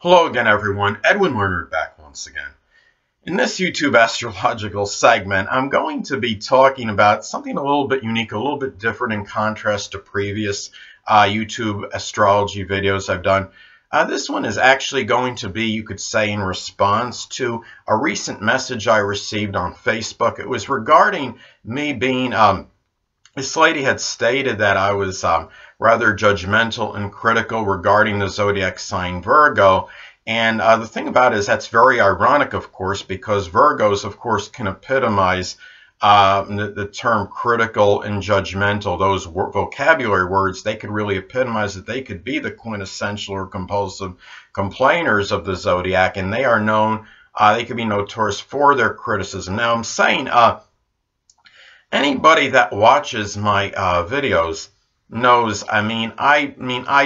Hello again, everyone. Edwin Learnard back once again. In this YouTube astrological segment, I'm going to be talking about something a little bit unique, a little bit different in contrast to previous YouTube astrology videos I've done. This one is actually going to be, you could say, in response to a recent message I received on Facebook. It was regarding me being, this lady had stated that I was rather judgmental and critical regarding the zodiac sign Virgo. And the thing about it is that's very ironic, of course, because Virgos, of course, can epitomize the term critical and judgmental. Those vocabulary words, they could really epitomize it. They could be the quintessential or compulsive complainers of the zodiac, and they are known, they could be notorious for their criticism. Now, I'm saying anybody that watches my videos knows, I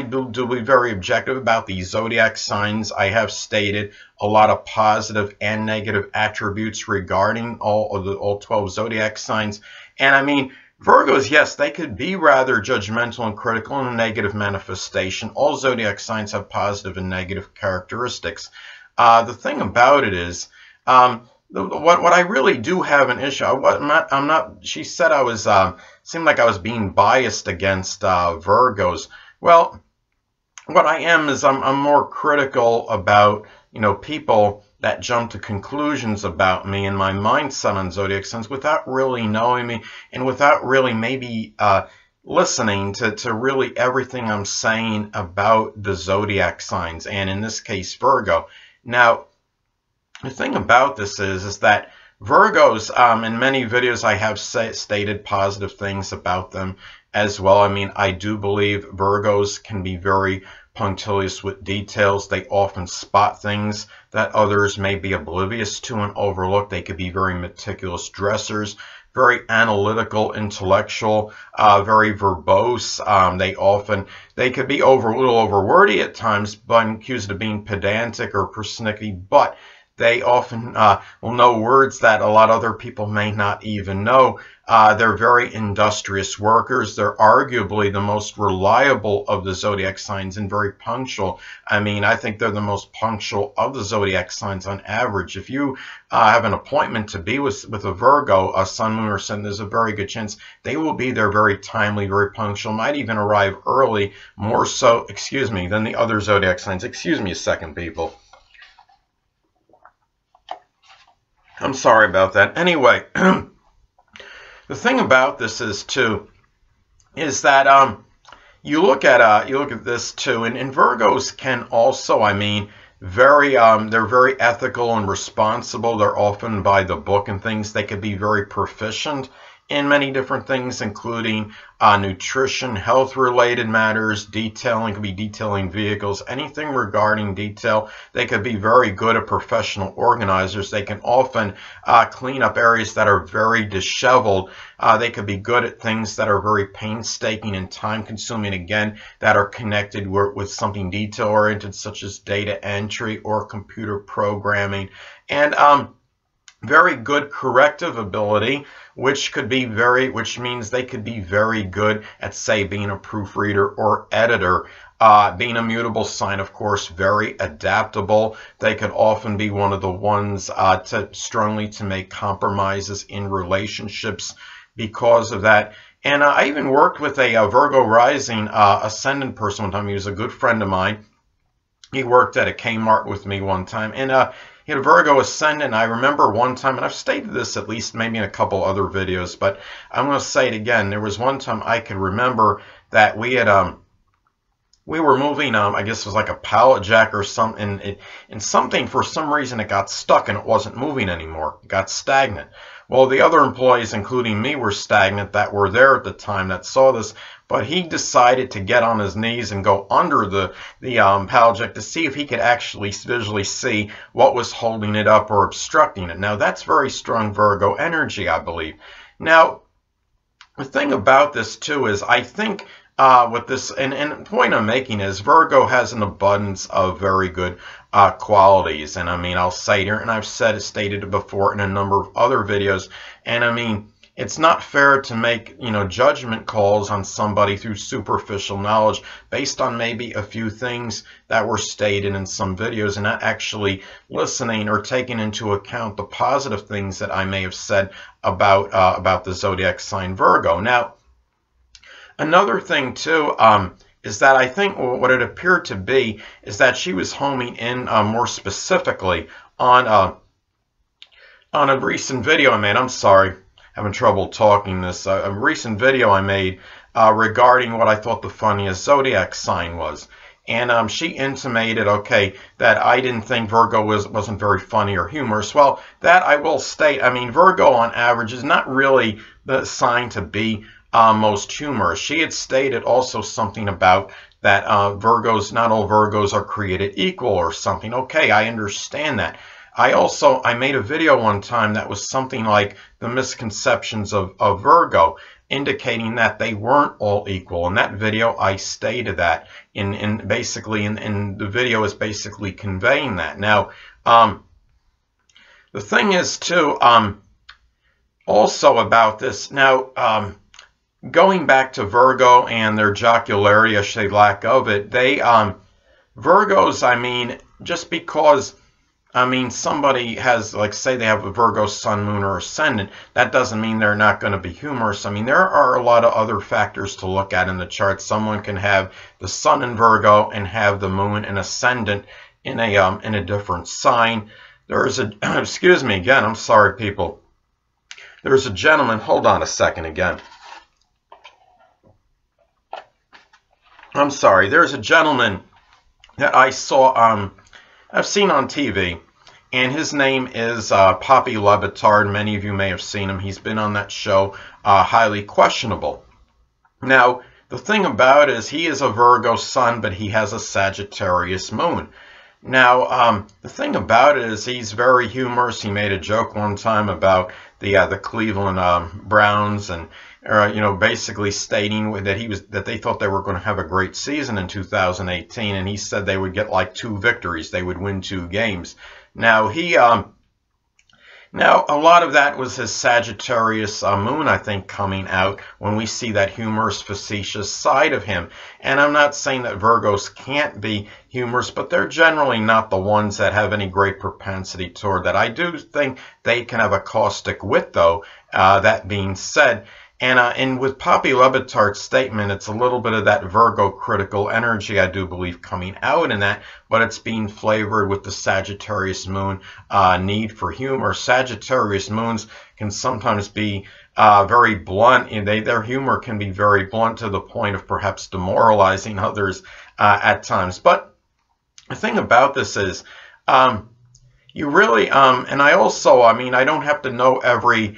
do be very objective about these zodiac signs. I have stated a lot of positive and negative attributes regarding all 12 zodiac signs. And Virgos, yes, they could be rather judgmental and critical in a negative manifestation. All zodiac signs have positive and negative characteristics. The thing about it is, what I really do have an issue. I'm not. She said I was. Seemed like I was being biased against Virgos. Well, what I am is I'm more critical about people that jump to conclusions about me and my mindset on zodiac signs without really knowing me and without really maybe listening to really everything I'm saying about the zodiac signs, and in this case Virgo. Now, the thing about this is that Virgos, in many videos I have stated positive things about them as well. I do believe Virgos can be very punctilious with details. They often spot things that others may be oblivious to and overlook. They could be very meticulous dressers, very analytical, intellectual, very verbose. They could be a little overwordy at times, but accused of being pedantic or persnickety, but they often will know words that a lot of other people may not even know. They're very industrious workers. They're arguably the most reliable of the zodiac signs and very punctual. I think they're the most punctual of the zodiac signs on average. If you have an appointment to be with a Virgo, a sun, moon, or sun, there's a very good chance they will be there very timely, very punctual, might even arrive early, more so, than the other zodiac signs. Excuse me a second, people. I'm sorry about that. Anyway, the thing about this is that you look at this too, and Virgos can also, they're very ethical and responsible. They're often by the book and things. They could be very proficient in many different things, including nutrition, health-related matters, detailing. Could be detailing vehicles, anything regarding detail. They could be very good at professional organizers. They can often clean up areas that are very disheveled. They could be good at things that are very painstaking and time-consuming, again, that are connected with something detail-oriented, such as data entry or computer programming. And very good corrective ability, which means they could be very good at, say, being a proofreader or editor. Being a mutable sign, of course, very adaptable. They could often be one of the ones strongly to make compromises in relationships because of that. And I even worked with a Virgo rising ascendant person one time. He was a good friend of mine. He worked at a Kmart with me one time, and he had a Virgo ascendant. I remember one time, and I've stated this at least maybe in a couple other videos, but I'm going to say it again. There was one time I could remember that we were moving, I guess it was like a pallet jack or something, and something, for some reason, it got stuck and it wasn't moving anymore. It got stagnant. Well, the other employees, including me, were stagnant that were there at the time that saw this, but he decided to get on his knees and go under the pallet jack to see if he could actually visually see what was holding it up or obstructing it. Now, that's very strong Virgo energy, I believe. Now, the thing about this, too, is I think with this, and the point I'm making is Virgo has an abundance of very good qualities, and I'll say it here, and I've stated it before in a number of other videos, and it's not fair to make, judgment calls on somebody through superficial knowledge based on maybe a few things that were stated in some videos and not actually listening or taking into account the positive things that I may have said about the zodiac sign Virgo. Now, another thing too, is that I think what it appeared to be is that she was homing in more specifically on a recent video I made. I'm sorry, having trouble talking this. A recent video I made regarding what I thought the funniest zodiac sign was. And she intimated, okay, that I didn't think Virgo wasn't very funny or humorous. Well, that I will state, I mean, Virgo on average is not really the sign to be most humorous. She had stated also something about that Virgos, not all Virgos are created equal or something. Okay, I understand that. I made a video one time that was something like the misconceptions of Virgo, indicating that they weren't all equal. In that video, I stated that. In the video is basically conveying that. Now, the thing is too, also about this. Now, going back to Virgo and their jocularity, I should say lack of it, they, Virgos, I mean, just because, I mean, somebody has, like, say they have a Virgo sun, moon, or ascendant, that doesn't mean they're not going to be humorous. I mean, there are a lot of other factors to look at in the chart. Someone can have the sun in Virgo and have the moon and ascendant in a different sign. There is a, excuse me again, I'm sorry, people. There's a gentleman, hold on a second again. I'm sorry, there's a gentleman that I saw, I've seen on TV, and his name is Poppy Le Batard. Many of you may have seen him. He's been on that show, Highly Questionable. Now, the thing about it is he is a Virgo sun, but he has a Sagittarius moon. Now, the thing about it is he's very humorous. He made a joke one time about the Cleveland Browns, and basically stating that they thought they were going to have a great season in 2018, and he said they would get like 2 victories. They would win 2 games. Now now a lot of that was his Sagittarius moon, I think, coming out when we see that humorous, facetious side of him. And I'm not saying that Virgos can't be humorous, but they're generally not the ones that have any great propensity toward that. I do think they can have a caustic wit, though. That being said, and with Poppy Le Batard's statement, it's a little bit of that Virgo critical energy, I do believe, coming out in that, but it's being flavored with the Sagittarius moon need for humor. Sagittarius moons can sometimes be very blunt, and their humor can be very blunt to the point of perhaps demoralizing others at times. But the thing about this is, you really, and I also, I mean, I don't have to know every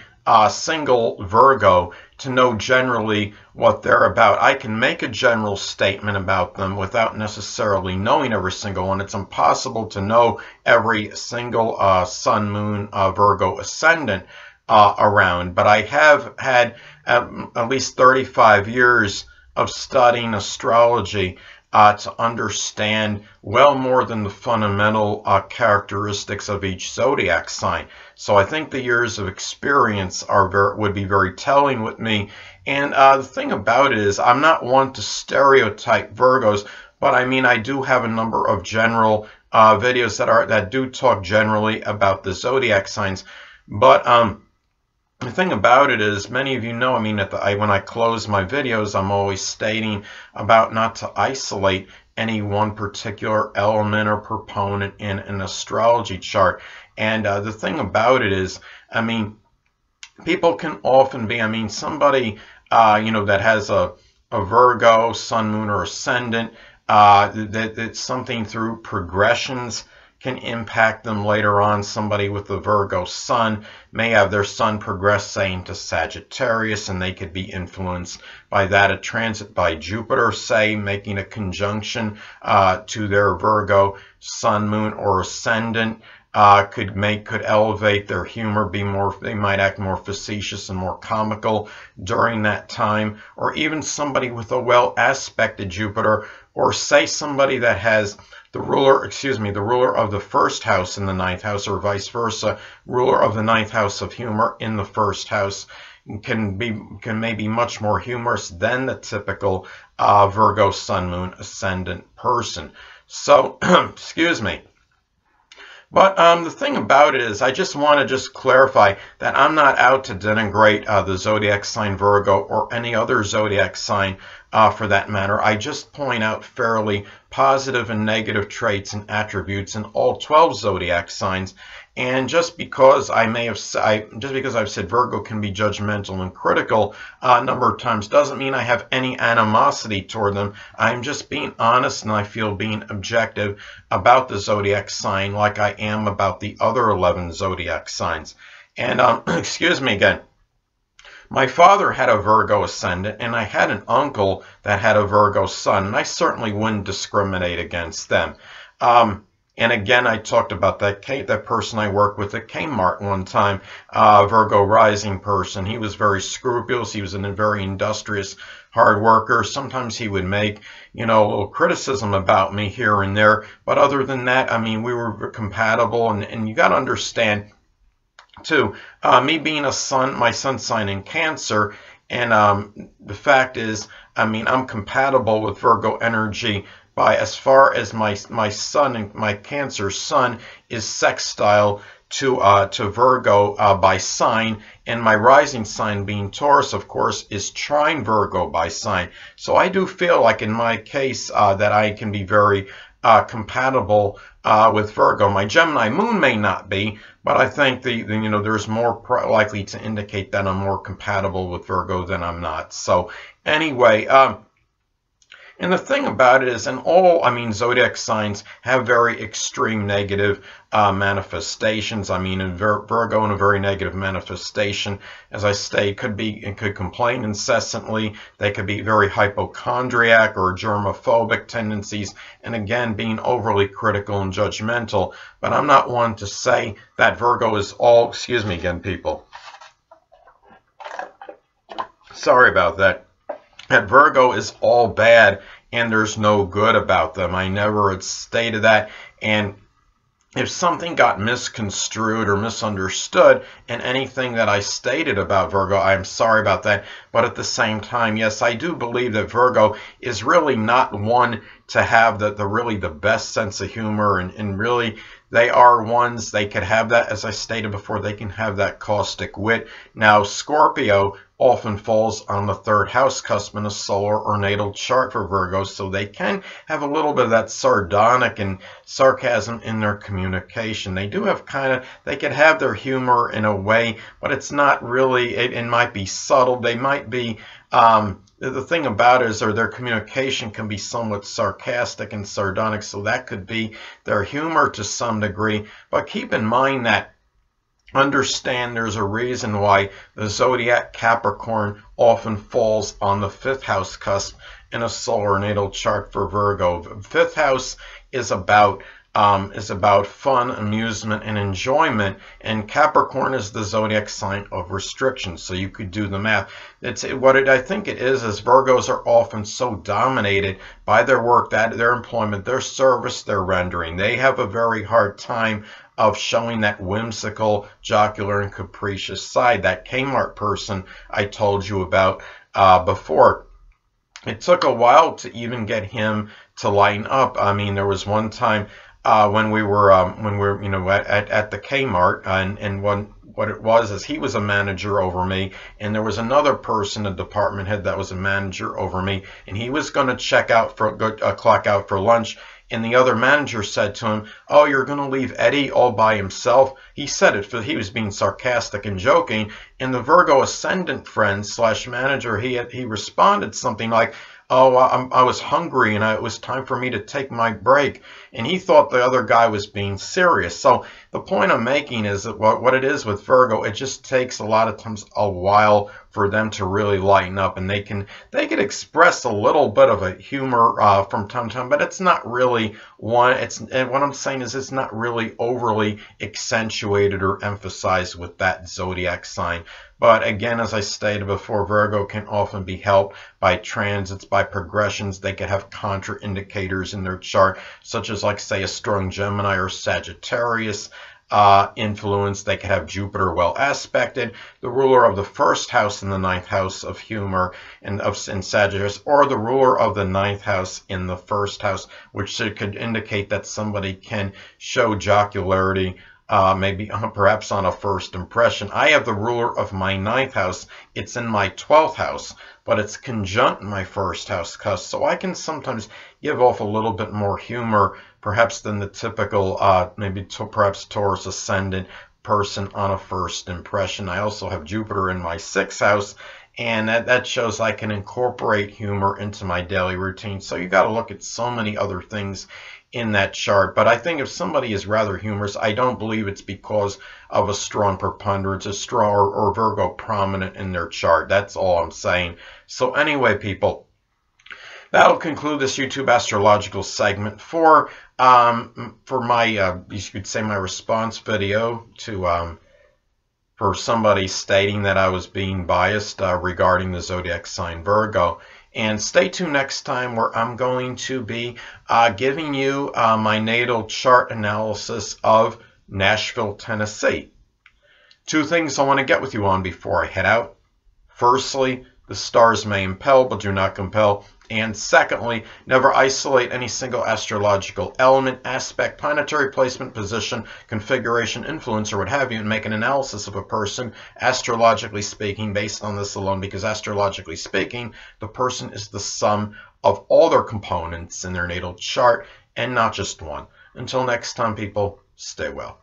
single Virgo to know generally what they're about. I can make a general statement about them without necessarily knowing every single one. It's impossible to know every single sun, moon, Virgo ascendant around, but I have had at least 35 years of studying astrology to understand well more than the fundamental characteristics of each zodiac sign. So I think the years of experience would be very telling with me. And the thing about it is, I'm not one to stereotype Virgos, but I mean, I do have a number of general videos that do talk generally about the zodiac signs. But the thing about it is, many of you know, I mean, when I close my videos, I'm always stating about not to isolate any one particular element or proponent in an astrology chart. And the thing about it is, I mean, people can often be, I mean, somebody, that has a Virgo, sun, moon, or ascendant, that something through progressions can impact them later on. Somebody with the Virgo sun may have their sun progress, say, into Sagittarius, and they could be influenced by that. A transit by Jupiter, say, making a conjunction to their Virgo sun, moon, or ascendant, could elevate their humor, they might act more facetious and more comical during that time. Or even somebody with a well aspected Jupiter, or say somebody that has the ruler of the first house in the 9th house, or vice versa, ruler of the 9th house of humor in the first house. can maybe much more humorous than the typical Virgo Sun Moon Ascendant person. So, excuse me. But the thing about it is, I just want to just clarify that I'm not out to denigrate the zodiac sign Virgo or any other zodiac sign for that matter. I just point out fairly positive and negative traits and attributes in all 12 zodiac signs. And just because I've said Virgo can be judgmental and critical a number of times doesn't mean I have any animosity toward them. I'm just being honest, and I feel being objective about the zodiac sign like I am about the other 11 zodiac signs. And excuse me again. My father had a Virgo ascendant, and I had an uncle that had a Virgo sun, and I certainly wouldn't discriminate against them. And again, I talked about that person I worked with at Kmart one time, Virgo rising person. He was very scrupulous. He was a very industrious, hard worker. Sometimes he would make, a little criticism about me here and there. But other than that, I mean, we were compatible. And you got to understand, too, me being my sun sign in Cancer, and the fact is, I mean, I'm compatible with Virgo energy as far as my sun and my Cancer sun is sextile to Virgo by sign, and my rising sign being Taurus, of course, is trine Virgo by sign. So I do feel like in my case that I can be very compatible with Virgo. My Gemini moon may not be, but I think there's more likely to indicate that I'm more compatible with Virgo than I'm not. So anyway, and the thing about it is, zodiac signs have very extreme negative manifestations. I mean, Virgo in a very negative manifestation, as I state, could complain incessantly. They could be very hypochondriac or germophobic tendencies, and again, being overly critical and judgmental. But I'm not one to say that Virgo is all, excuse me again, people. Sorry about that. That Virgo is all bad and there's no good about them. I never had stated that. And if something got misconstrued or misunderstood in anything that I stated about Virgo, I'm sorry about that. But at the same time, yes, I do believe that Virgo is really not one to have really the best sense of humor, and really they are ones, they could have that, as I stated before, they can have that caustic wit. Now, Scorpio often falls on the third house cusp in a solar or natal chart for Virgos, so they can have a little bit of that sardonic and sarcasm in their communication. They do have they could have their humor in a way, but it's not really, it might be subtle. They might be, the thing about it is their communication can be somewhat sarcastic and sardonic, so that could be their humor to some degree. But keep in mind that, understand there's a reason why the zodiac Capricorn often falls on the 5th house cusp in a solar natal chart for Virgo. 5th house is about fun, amusement, and enjoyment, and Capricorn is the zodiac sign of restriction. So you could do the math. I think it is Virgos are often so dominated by their work, their employment, their service, their rendering. They have a very hard time of showing that whimsical, jocular, and capricious side. That Kmart person I told you about before. It took a while to even get him to lighten up. I mean, there was one time when we were at the Kmart, and what it was is he was a manager over me, and there was another person, a department head, that was a manager over me, and he was going to clock out for lunch. And the other manager said to him, "Oh, you're going to leave Eddie all by himself?" He said it, he was being sarcastic and joking. And the Virgo ascendant friend / manager, he responded something like, "Oh, I was hungry and it was time for me to take my break." And he thought the other guy was being serious. So the point I'm making is that what it is with Virgo, it just takes a lot of times a while for them to really lighten up, and they can express a little bit of a humor from time to time, but it's not really one. What I'm saying is it's not really overly accentuated or emphasized with that zodiac sign. But again, as I stated before, Virgo can often be helped by transits, by progressions. They could have contraindicators in their chart, such as, like, say, a strong Gemini or Sagittarius. influence. They could have Jupiter well aspected, the ruler of the first house in the ninth house of humor and in Sagittarius, or the ruler of the ninth house in the first house, which could indicate that somebody can show jocularity, maybe perhaps on a first impression. I have the ruler of my ninth house. It's in my 12th house, but it's conjunct my first house cusp, so I can sometimes give off a little bit more humor perhaps than the typical perhaps Taurus ascendant person on a first impression. I also have Jupiter in my 6th house, and that shows I can incorporate humor into my daily routine. So you got to look at so many other things in that chart. But I think if somebody is rather humorous, I don't believe it's because of a strong preponderance, a strong or Virgo prominent in their chart. That's all I'm saying. So anyway, people, that'll conclude this YouTube astrological segment for my you could say my response video to for somebody stating that I was being biased regarding the zodiac sign Virgo. And stay tuned next time, where I'm going to be giving you my natal chart analysis of Nashville, Tennessee. Two things I want to get with you on before I head out. Firstly, the stars may impel but do not compel. And secondly, never isolate any single astrological element, aspect, planetary placement, position, configuration, influence, or what have you, and make an analysis of a person, astrologically speaking, based on this alone, because astrologically speaking, the person is the sum of all their components in their natal chart and not just one. Until next time, people, stay well.